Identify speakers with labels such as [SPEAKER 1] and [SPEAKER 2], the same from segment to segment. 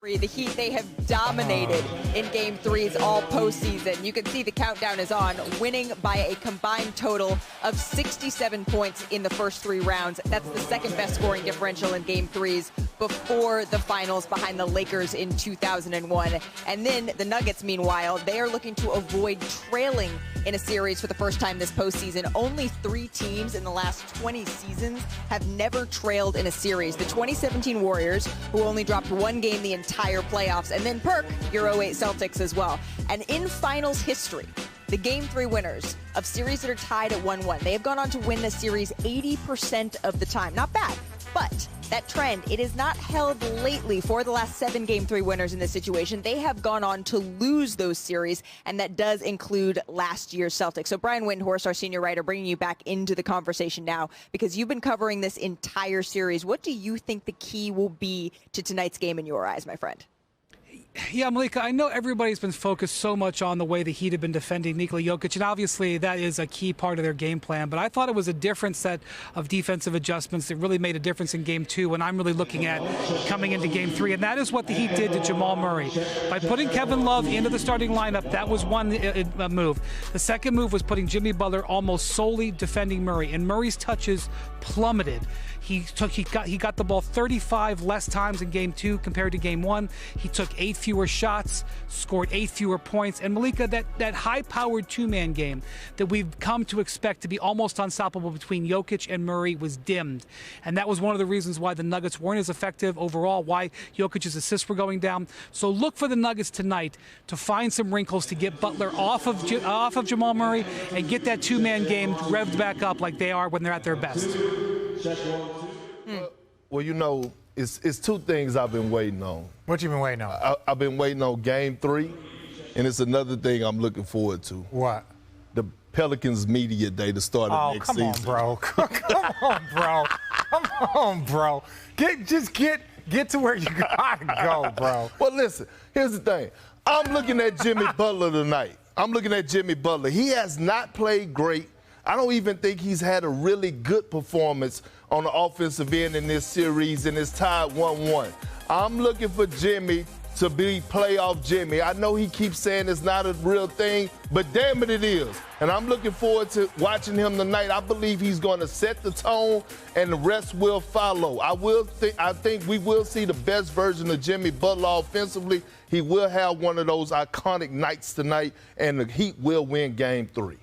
[SPEAKER 1] The Heat, they have dominated in Game 3s all postseason. You can see the countdown is on, winning by a combined total of 67 points in the first 3 rounds. That's the second best scoring differential in Game 3s before the finals, behind the Lakers in 2001. And then the Nuggets, meanwhile, they are looking to avoid trailing in a series for the first time this postseason. Only 3 teams in the last 20 seasons have never trailed in a series. The 2017 Warriors, who only dropped 1 game the entire playoffs, and then Perk, your 08 Celtics as well. And in finals history, the Game 3 winners of series that are tied at 1-1, they have gone on to win the series 80% of the time. Not bad, but that trend, it is not held lately for the last 7 Game 3 winners in this situation. They have gone on to lose those series, and that does include last year's Celtics. So Brian Windhorst, our senior writer, bringing you back into the conversation now, because you've been covering this entire series. What do you think the key will be to tonight's game in your eyes, my friend?
[SPEAKER 2] Yeah, Malika, I know everybody's been focused so much on the way the Heat have been defending Nikola Jokic, and obviously that is a key part of their game plan, but I thought it was a different set of defensive adjustments that really made a difference in Game 2, and I'm really looking at coming into Game 3, and that is what the Heat did to Jamal Murray. By putting Kevin Love into the starting lineup, that was one move. The second move was putting Jimmy Butler almost solely defending Murray, and Murray's touches plummeted. He got the ball 35 less times in Game 2 compared to Game 1. He took 8 fewer shots, scored 8 fewer points. And Malika, that high-powered 2-man game that we've come to expect to be almost unstoppable between Jokic and Murray was dimmed. And that was one of the reasons why the Nuggets weren't as effective overall, why Jokic's assists were going down. So look for the Nuggets tonight to find some wrinkles to get Butler off of Jamal Murray and get that 2-man game revved back up like they are when they're at their best.
[SPEAKER 3] Well, you know, it's 2 things I've been waiting on.
[SPEAKER 4] What you been waiting on?
[SPEAKER 3] I've been waiting on Game 3, and it's another thing I'm looking forward to.
[SPEAKER 4] What?
[SPEAKER 3] The Pelicans Media Day, the start of next season.
[SPEAKER 4] Oh, come on, bro. Come on, bro. Get to where you gotta go, bro.
[SPEAKER 3] Well, listen, here's the thing. I'm looking at Jimmy Butler tonight. He has not played great. I don't even think he's had a really good performance on the offensive end in this series, and it's tied 1-1. I'm looking for Jimmy to be playoff Jimmy. I know he keeps saying it's not a real thing, but damn it, it is. And I'm looking forward to watching him tonight. I believe he's going to set the tone, and the rest will follow. I think we will see the best version of Jimmy Butler offensively. He will have one of those iconic nights tonight, and the Heat will win Game 3.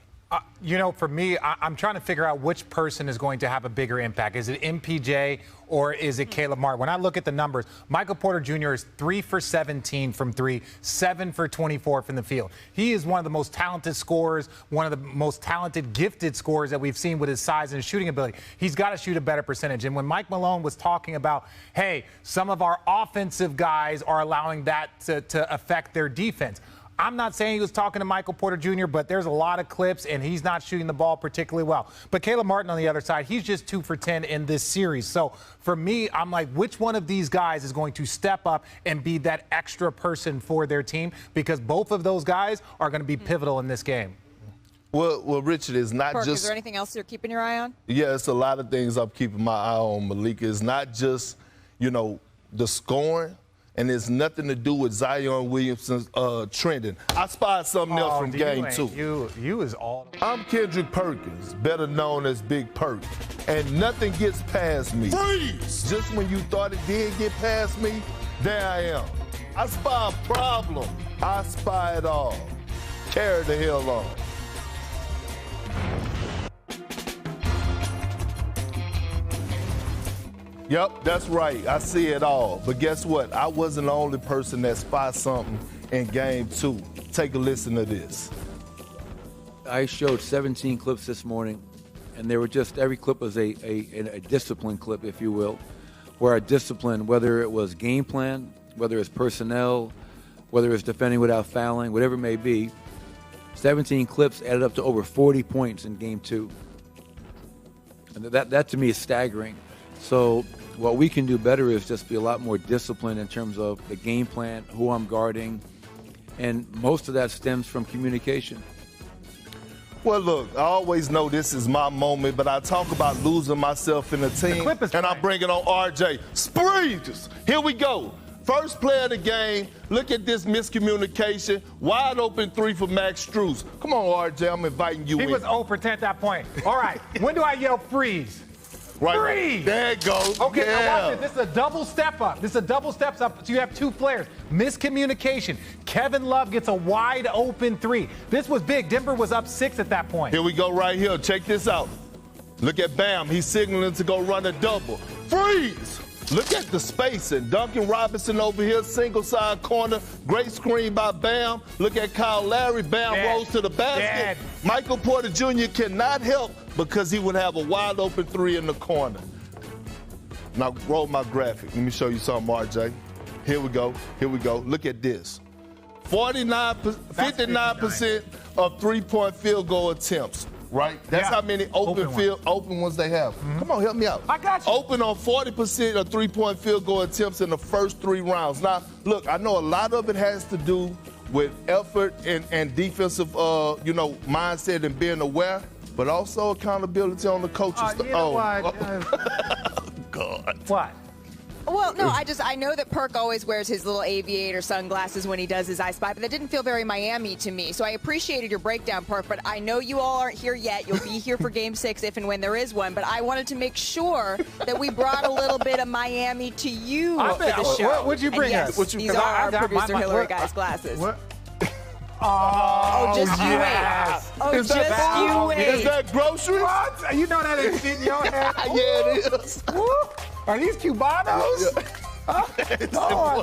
[SPEAKER 4] You know, for me, I'm trying to figure out which person is going to have a bigger impact. Is it MPJ or is it Caleb Martin? When I look at the numbers, Michael Porter Jr. is 3 for 17 from 3, 7 for 24 from the field. He is one of the most talented scorers, one of the most talented, gifted scorers that we've seen with his size and his shooting ability. He's got to shoot a better percentage. And when Mike Malone was talking about, hey, some of our offensive guys are allowing that to affect their defense, I'm not saying he was talking to Michael Porter Jr., but there's a lot of clips, and he's not shooting the ball particularly well. But Caleb Martin on the other side, he's just 2 for 10 in this series. So for me, I'm like, which one of these guys is going to step up and be that extra person for their team? Because both of those guys are going to be pivotal in this game.
[SPEAKER 3] Well, Richard, it's not
[SPEAKER 1] Perk,
[SPEAKER 3] just...
[SPEAKER 1] Is there anything else you're keeping your eye on?
[SPEAKER 3] Yeah, it's a lot of things I'm keeping my eye on, Malika. It's not just, you know, the scoring, and it's nothing to do with Zion Williamson's trending. I spied something else from Game 2.
[SPEAKER 4] You is all...
[SPEAKER 3] I'm Kendrick Perkins, better known as Big Perk, and nothing gets past me. Freeze! Just when you thought it did get past me, there I am. I spy a problem. I spy it all. Carry the hell on. Yep, that's right. I see it all. But guess what? I wasn't the only person that spied something in Game 2. Take a listen to this.
[SPEAKER 5] I showed 17 clips this morning, and they were just, every clip was a discipline clip, if you will, where I disciplined, whether it was game plan, whether it's personnel, whether it's defending without fouling, whatever it may be. 17 clips added up to over 40 points in Game 2. And that to me is staggering. So what we can do better is just be a lot more disciplined in terms of the game plan, who I'm guarding, and most of that stems from communication.
[SPEAKER 3] Well, look, I always know this is my moment, but I talk about losing myself in a team, and I bring it on RJ. Sprees! Here we go. First play of the game, look at this miscommunication. Wide open 3 for Max Strus. Come on, RJ, I'm inviting you in.
[SPEAKER 4] He was 0 for 10 at that point. All right, when do I yell freeze?
[SPEAKER 3] Right.
[SPEAKER 4] Freeze!
[SPEAKER 3] There it goes.
[SPEAKER 4] Okay,
[SPEAKER 3] yeah.
[SPEAKER 4] now watch this. This is a double step up. This is a double steps up. So you have 2 players. Miscommunication. Kevin Love gets a wide open 3. This was big. Denver was up 6 at that point.
[SPEAKER 3] Here we go right here. Check this out. Look at Bam. He's signaling to go run a double. Freeze! Look at the spacing. Duncan Robinson over here, single side corner. Great screen by Bam. Look at Kyle Lowry. Bam rolls to the basket. Michael Porter Jr. cannot help because he would have a wide open 3 in the corner. Now roll my graphic. Let me show you something, RJ. Here we go. Here we go. Look at this. 59% of 3-point field goal attempts. Right? That's how many open ones they have. Come on, help me out.
[SPEAKER 4] I got you.
[SPEAKER 3] Open on 40% of 3-point field goal attempts in the first 3 rounds. Now, look, I know a lot of it has to do with effort and defensive, mindset and being aware, but also accountability on the coaches.
[SPEAKER 4] You know what?
[SPEAKER 3] God.
[SPEAKER 4] What?
[SPEAKER 1] Well, no, I know that Perk always wears his little aviator sunglasses when he does his I Spy, but that didn't feel very Miami to me. So I appreciated your breakdown, Perk, but I know you all aren't here yet. You'll be here for Game 6 if and when there is one, but I wanted to make sure that we brought a little bit of Miami to you for the show.
[SPEAKER 4] What'd you bring
[SPEAKER 1] us?
[SPEAKER 4] us?
[SPEAKER 1] These are our producer Hillary Guy's glasses.
[SPEAKER 4] What?
[SPEAKER 1] Just you wait.
[SPEAKER 3] Is that groceries?
[SPEAKER 4] What? You know that ain't fit in your head.
[SPEAKER 3] Yeah, it is.
[SPEAKER 4] Are these Cubanos? Oh, my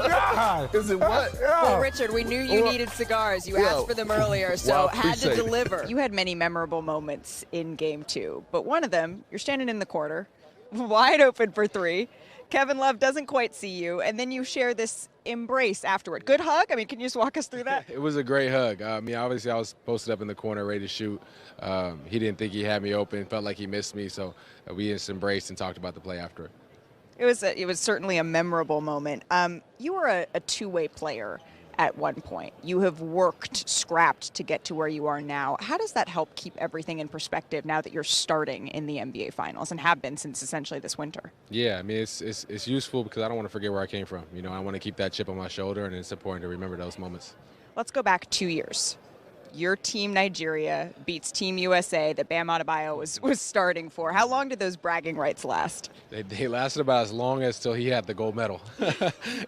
[SPEAKER 4] God.
[SPEAKER 3] Is it what?
[SPEAKER 1] Well, Richard, we knew you needed cigars. You asked for them earlier, so had to deliver. You had many memorable moments in Game 2, but one of them, you're standing in the corner, wide open for 3. Kevin Love doesn't quite see you, and then you share this embrace afterward. Good hug? I mean, can you just walk us through that?
[SPEAKER 6] It was a great hug. Obviously, I was posted up in the corner ready to shoot. He didn't think he had me open, felt like he missed me, so we just embraced and talked about the play after it.
[SPEAKER 1] It was certainly a memorable moment. You were a two-way player at one point. You have worked, scrapped to get to where you are now. How does that help keep everything in perspective now that you're starting in the NBA Finals and have been since essentially this winter?
[SPEAKER 6] Yeah, I mean, it's useful because I don't want to forget where I came from. I want to keep that chip on my shoulder, and it's important to remember those moments.
[SPEAKER 1] Let's go back 2 years. Your team, Nigeria, beats Team USA that Bam Adebayo was starting for. How long did those bragging rights last?
[SPEAKER 6] They lasted about as long as till he had the gold medal.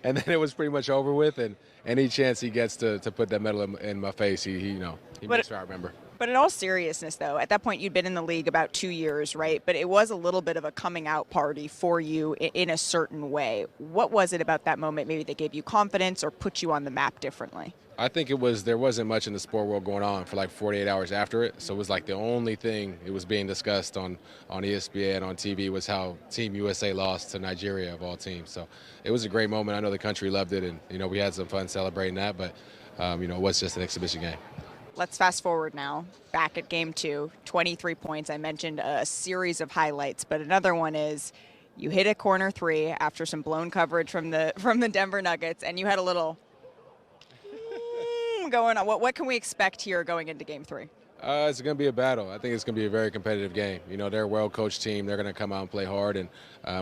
[SPEAKER 6] And then it was pretty much over with, and any chance he gets to put that medal in my face, he makes sure I remember.
[SPEAKER 1] But in all seriousness, though, at that point you'd been in the league about 2 years, right? But it was a little bit of a coming out party for you in a certain way. What was it about that moment maybe that gave you confidence or put you on the map differently?
[SPEAKER 6] I think there wasn't much in the sport world going on for like 48 hours after it. So it was like the only thing it was being discussed on ESPN, on TV, was how Team USA lost to Nigeria of all teams. So it was a great moment. I know the country loved it, and, we had some fun celebrating that, but, it was just an exhibition game.
[SPEAKER 1] Let's fast forward now, back at Game 2, 23 points. I mentioned a series of highlights, but another one is you hit a corner 3 after some blown coverage from the Denver Nuggets, and you had a little going on. What can we expect here going into Game 3?
[SPEAKER 6] It's going to be a battle. I think it's going to be a very competitive game. They're a well-coached team. They're going to come out and play hard, and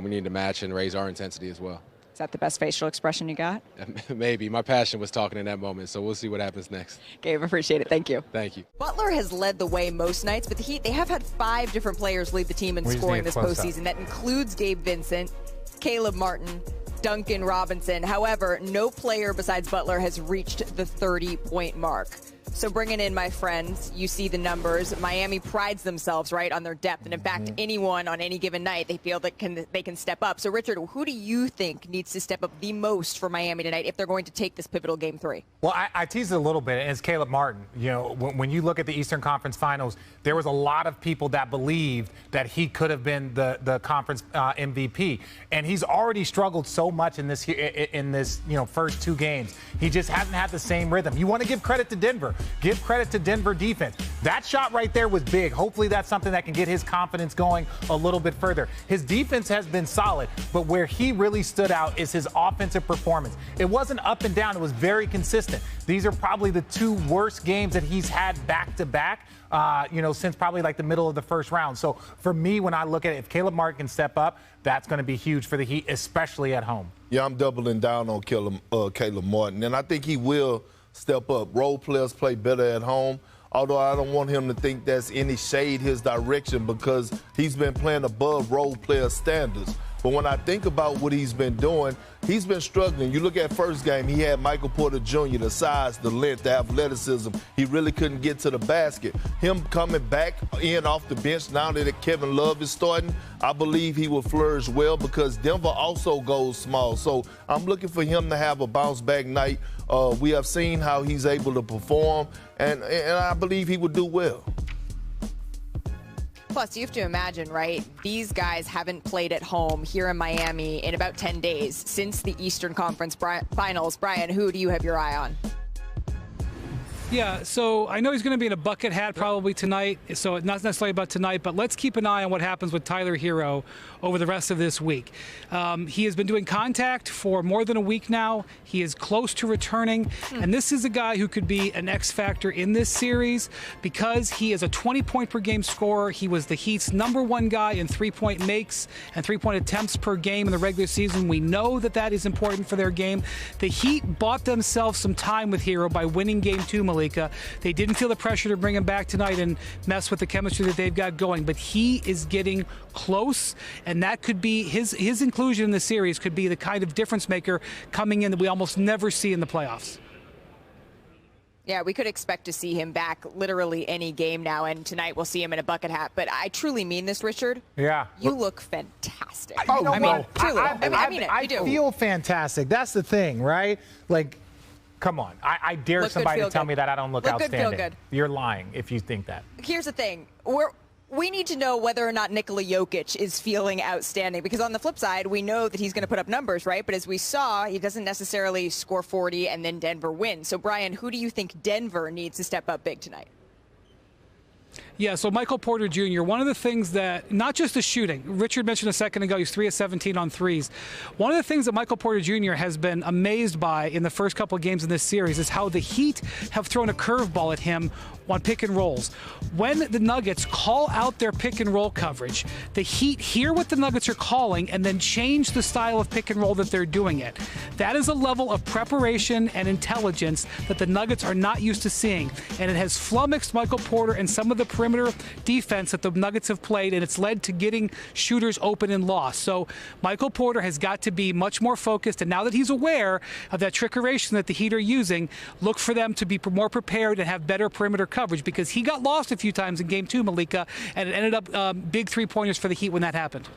[SPEAKER 6] we need to match and raise our intensity as well.
[SPEAKER 1] Is that the best facial expression you got?
[SPEAKER 6] Maybe. My passion was talking in that moment, so we'll see what happens next.
[SPEAKER 1] Gabe, appreciate it. Thank you.
[SPEAKER 6] Thank you.
[SPEAKER 1] Butler has led the way most nights, but the Heat, they have had 5 different players lead the team in scoring this postseason. That includes Gabe Vincent, Caleb Martin, Duncan Robinson. However, no player besides Butler has reached the 30-point mark. So bringing in my friends, you see the numbers. Miami prides themselves, right, on their depth. And in fact, anyone on any given night, they feel that they can step up. So Richard, who do you think needs to step up the most for Miami tonight if they're going to take this pivotal Game 3?
[SPEAKER 4] Well, I teased it a little bit, and it's Caleb Martin. When you look at the Eastern Conference Finals, there was a lot of people that believed that he could have been the conference MVP. And he's already struggled so much in this first 2 games. He just hasn't had the same rhythm. You want to give credit to Denver. Give credit to Denver defense. That shot right there was big. Hopefully that's something that can get his confidence going a little bit further. His defense has been solid, but where he really stood out is his offensive performance. It wasn't up and down. It was very consistent. These are probably the 2 worst games that he's had back-to-back, since probably like the middle of the first round. So for me, when I look at it, if Caleb Martin can step up, that's going to be huge for the Heat, especially at home.
[SPEAKER 3] Yeah, I'm doubling down on Caleb Martin, and I think he will step up. Role players play better at home, although I don't want him to think that's any shade his direction because he's been playing above role player standards. But when I think about what he's been doing, he's been struggling. You look at first game, he had Michael Porter Jr., the size, the length, the athleticism. He really couldn't get to the basket. Him coming back in off the bench now that Kevin Love is starting, I believe he will flourish well because Denver also goes small. So I'm looking for him to have a bounce-back night. We have seen how he's able to perform, and I believe he would do well.
[SPEAKER 1] Plus, you have to imagine, right? These guys haven't played at home here in Miami in about 10 days since the Eastern Conference Finals. Brian, who do you have your eye on?
[SPEAKER 2] Yeah, so I know he's going to be in a bucket hat probably tonight, so not necessarily about tonight, but let's keep an eye on what happens with Tyler Hero over the rest of this week. He has been doing contact for more than a week now. He is close to returning, and this is a guy who could be an X factor in this series because he is a 20-point-per-game scorer. He was the Heat's #1 guy in three-point makes and three-point attempts per game in the regular season. We know that that is important for their game. The Heat bought themselves some time with Hero by winning Game 2, Malika. They didn't feel the pressure to bring him back tonight and mess with the chemistry that they've got going, but he is getting close, and that could be his inclusion in the series could be the kind of difference maker coming in that we almost never see in the playoffs.
[SPEAKER 1] Yeah, we could expect to see him back literally any game now, and tonight we'll see him in a bucket hat. But I truly mean this, Richard.
[SPEAKER 4] Yeah.
[SPEAKER 1] You look fantastic.
[SPEAKER 4] Truly.
[SPEAKER 1] I mean it.
[SPEAKER 4] I
[SPEAKER 1] You do.
[SPEAKER 4] feel fantastic. That's the thing, right? Like, come on. I dare
[SPEAKER 1] Look
[SPEAKER 4] somebody
[SPEAKER 1] good,
[SPEAKER 4] to tell
[SPEAKER 1] feel
[SPEAKER 4] me that I don't look outstanding.
[SPEAKER 1] Good, feel good.
[SPEAKER 4] You're lying if you think that.
[SPEAKER 1] Here's the thing. We need to know whether or not Nikola Jokic is feeling outstanding, because on the flip side, we know that he's going to put up numbers, right? But as we saw, he doesn't necessarily score 40 and then Denver wins. So, Brian, who do you think Denver needs to step up big tonight?
[SPEAKER 2] Yeah, so Michael Porter Jr., one of the things that, not just the shooting, Richard mentioned a second ago, he's 3 of 17 on threes. One of the things that Michael Porter Jr. has been amazed by in the first couple of games in this series is how the Heat have thrown a curveball at him on pick and rolls. When the Nuggets call out their pick and roll coverage, the Heat hear what the Nuggets are calling and then change the style of pick and roll that they're doing it. That is a level of preparation and intelligence that the Nuggets are not used to seeing, and it has flummoxed Michael Porter and some of the perimeter defense that the Nuggets have played, and it's led to getting shooters open and lost. So Michael Porter has got to be much more focused, and now that he's aware of that trickeration that the Heat are using, look for them to be more prepared and have better perimeter coverage, because he got lost a few times in Game 2, Malika, and it ended up big three-pointers for the Heat when that happened.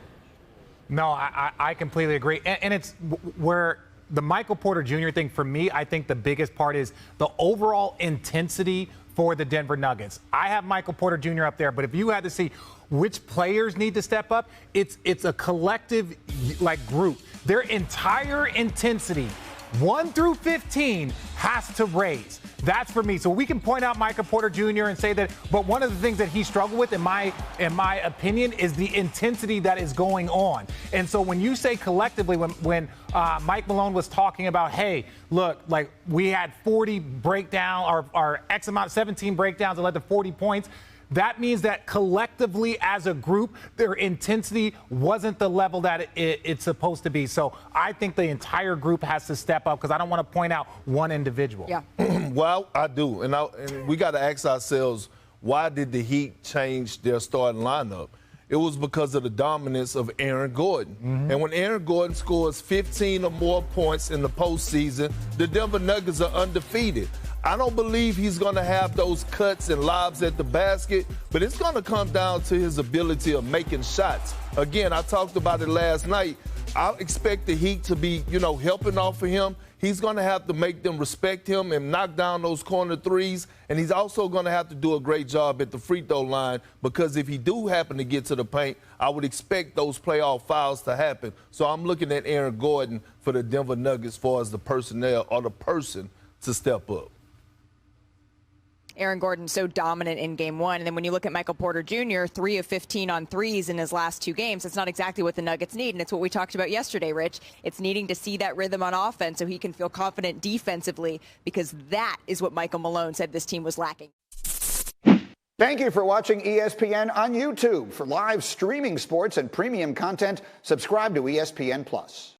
[SPEAKER 4] No, I completely agree. And it's where the Michael Porter Jr. thing, for me, I think the biggest part is the overall intensity for the Denver Nuggets. I have Michael Porter Jr. up there, but if you had to see which players need to step up, it's a collective group. Their entire intensity, 1 through 15, has to raise. That's for me. So we can point out Michael Porter Jr. and say that, but one of the things that he struggled with, in my opinion, is the intensity that is going on. And so when you say collectively, when Mike Malone was talking about, hey, look, like we had 40 breakdown, or X amount, 17 breakdowns that led to 40 points. That means that collectively as a group, their intensity wasn't the level that it's supposed to be. So I think the entire group has to step up, because I don't want to point out one individual.
[SPEAKER 1] Yeah.
[SPEAKER 3] Well, I do. And we got to ask ourselves, why did the Heat change their starting lineup? It was because of the dominance of Aaron Gordon. Mm-hmm. And when Aaron Gordon scores 15 or more points in the postseason, the Denver Nuggets are undefeated. I don't believe he's going to have those cuts and lobs at the basket, but it's going to come down to his ability of making shots. Again, I talked about it last night. I expect the Heat to be, helping off of him. He's going to have to make them respect him and knock down those corner threes. And he's also going to have to do a great job at the free throw line, because if he do happen to get to the paint, I would expect those playoff fouls to happen. So I'm looking at Aaron Gordon for the Denver Nuggets as far as the personnel or the person to step up.
[SPEAKER 1] Aaron Gordon so dominant in game one. And then when you look at Michael Porter Jr., 3 of 15 on threes in his last 2 games, it's not exactly what the Nuggets need. And it's what we talked about yesterday, Rich. It's needing to see that rhythm on offense so he can feel confident defensively, because that is what Michael Malone said this team was lacking.
[SPEAKER 7] Thank you for watching ESPN on YouTube. For live streaming sports and premium content, subscribe to ESPN+.